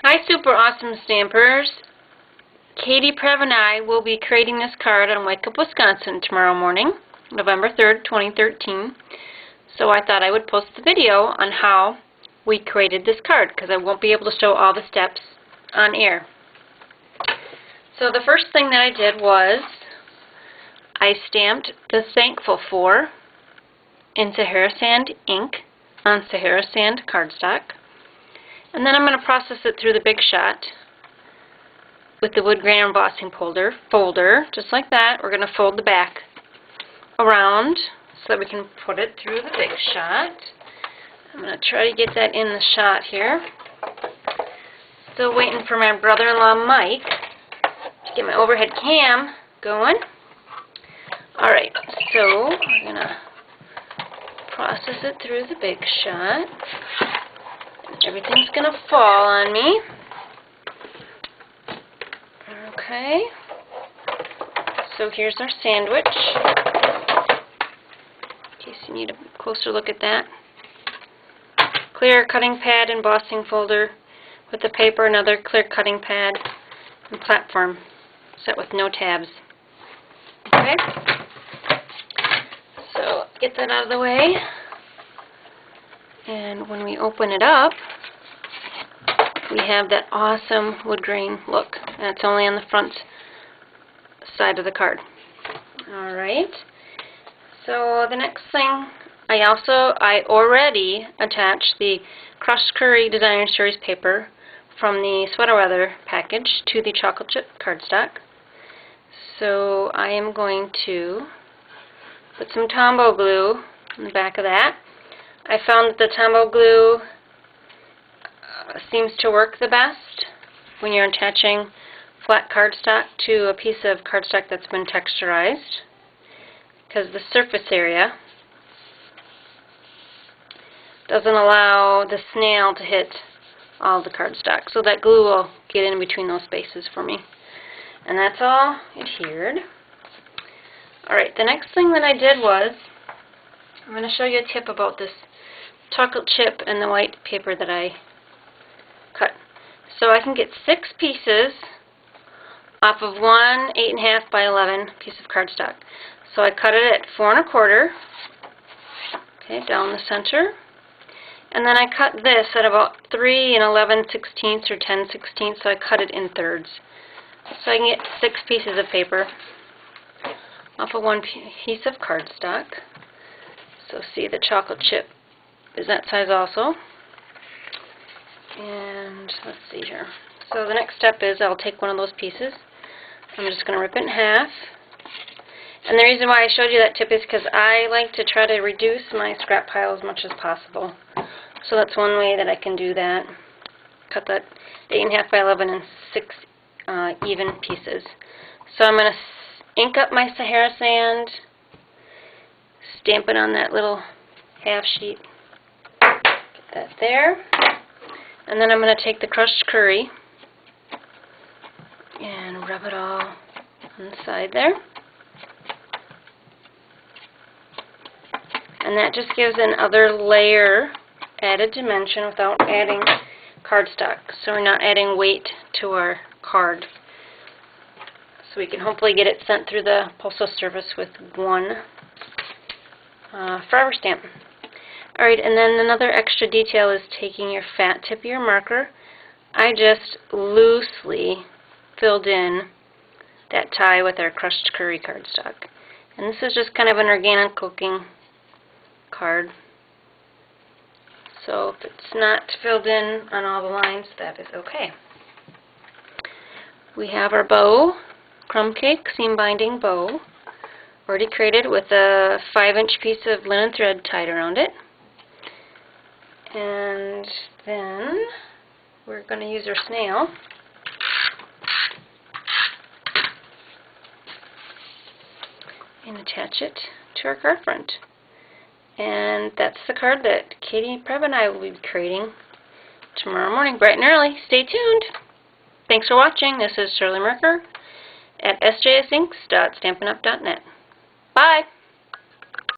Hi, super awesome stampers. Katie, Priebe, and I will be creating this card on Wake Up, Wisconsin tomorrow morning, November 3rd, 2013. So I thought I would post the video on how we created this card because I won't be able to show all the steps on air. So the first thing that I did was I stamped the Thankful For in Sahara Sand ink on Sahara Sand cardstock. And then I'm going to process it through the Big Shot with the wood grain embossing folder, just like that. We're going to fold the back around so that we can put it through the Big Shot. I'm going to try to get that in the shot here. Still waiting for my brother-in-law Mike to get my overhead cam going. Alright, so I'm going to process it through the Big Shot. Everything's going to fall on me. Okay. So here's our sandwich. In case you need a closer look at that. Clear cutting pad, embossing folder with the paper, another clear cutting pad, and platform set with no tabs. Okay. So get that out of the way. And when we open it up, we have that awesome wood grain look. That's only on the front side of the card. Alright. So the next thing, I already attached the Crushed Curry Designer Series paper from the Sweater Weather package to the chocolate chip cardstock. So I am going to put some Tombow glue in the back of that. I found that the Tombow glue seems to work the best when you're attaching flat cardstock to a piece of cardstock that's been texturized, because the surface area doesn't allow the snail to hit all the cardstock. So that glue will get in between those spaces for me. And that's all adhered. Alright, the next thing that I did was, I'm going to show you a tip about this chocolate chip and the white paper that I cut. So I can get 6 pieces off of one 8.5 by 11 piece of cardstock. So I cut it at 4 1/4, okay, down the center. And then I cut this at about 3 11/16 or 10/16, so I cut it in thirds. So I can get 6 pieces of paper off of one piece of cardstock. So see, the chocolate chip is that size also. And let's see here. So the next step is I'll take one of those pieces. I'm just going to rip it in half. And the reason why I showed you that tip is because I like to try to reduce my scrap pile as much as possible. So that's one way that I can do that. Cut that 8.5 by 11 in 6 even pieces. So I'm going to ink up my Sahara Sand, stamp it on that little half sheet. Get that there. And then I'm going to take the crushed curry and rub it all on the side there. And that just gives another layer, added dimension without adding cardstock. So we're not adding weight to our card. So we can hopefully get it sent through the Postal Service with one forever stamp. Alright, and then another extra detail is taking your fat tip of your marker. I just loosely filled in that tie with our crushed curry cardstock. And this is just kind of an organic looking card. So if it's not filled in on all the lines, that is okay. We have our bow, crumb cake seam binding bow, already created with a 5-inch piece of linen thread tied around it. And then we're going to use our snail. And attach it to our card front. And that's the card that Katie, Priebe, and I will be creating tomorrow morning, bright and early. Stay tuned. Thanks for watching. This is Shirley Merker at sjsinks.stampinup.net. Bye.